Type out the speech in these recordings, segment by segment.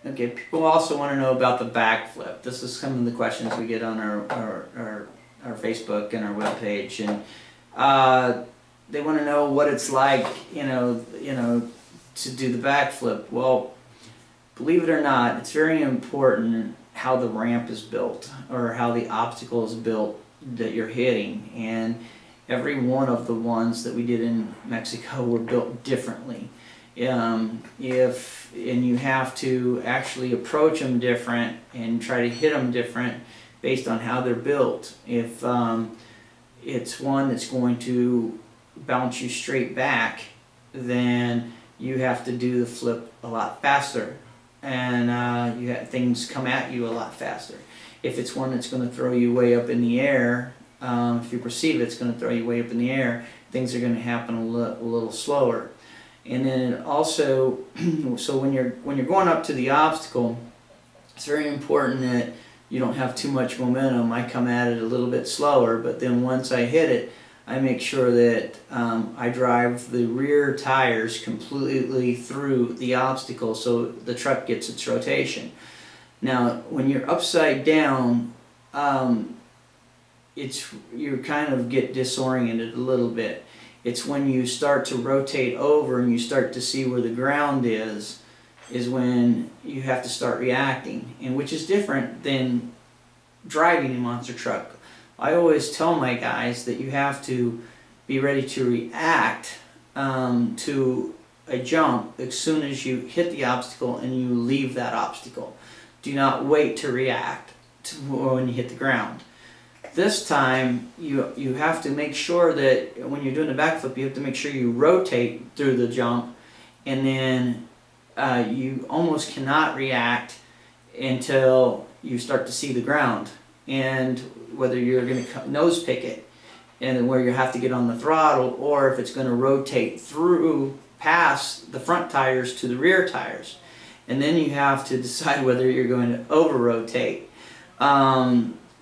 Okay, people also want to know about the backflip. This is some of the questions we get on our Facebook and our webpage, and they want to know what it's like, to do the backflip. Well, believe it or not, it's very important how the ramp is built or how the obstacle is built that you're hitting, and every one of the ones that we did in Mexico were built differently. And you have to actually approach them different and try to hit them different based on how they're built. If it's one that's going to bounce you straight back, then you have to do the flip a lot faster, and things come at you a lot faster. If it's one that's going to throw you way up in the air, if you perceive it's going to throw you way up in the air, things are going to happen a little slower. And then also, so when you're going up to the obstacle, it's very important that you don't have too much momentum. I come at it a little bit slower, but then once I hit it, I make sure that I drive the rear tires completely through the obstacle so the truck gets its rotation. Now, when you're upside down, you kind of get disoriented a little bit. It's when you start to rotate over and you start to see where the ground is when you have to start reacting, and which is different than driving a monster truck. I always tell my guys that you have to be ready to react to a jump as soon as you hit the obstacle and you leave that obstacle. Do not wait to react when you hit the ground. This time you have to make sure that when you're doing a backflip, you have to make sure you rotate through the jump, and then you almost cannot react until you start to see the ground, and whether you're going to nose pick it and where you have to get on the throttle, or if it's going to rotate through past the front tires to the rear tires, and then you have to decide whether you're going to over rotate.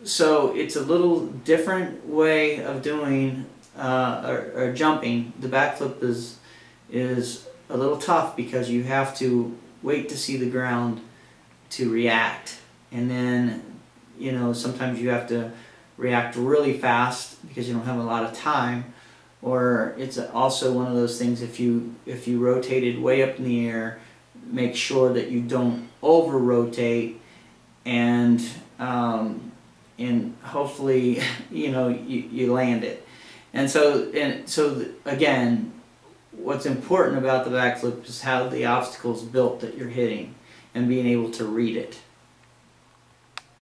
So it's a little different way of doing or jumping. The backflip is a little tough because you have to wait to see the ground to react, and then sometimes you have to react really fast because you don't have a lot of time. Or it's also one of those things, if you rotated way up in the air, make sure that you don't over rotate, and hopefully you land it. And so again, what's important about the backflip is how the obstacle is built that you're hitting and being able to read it.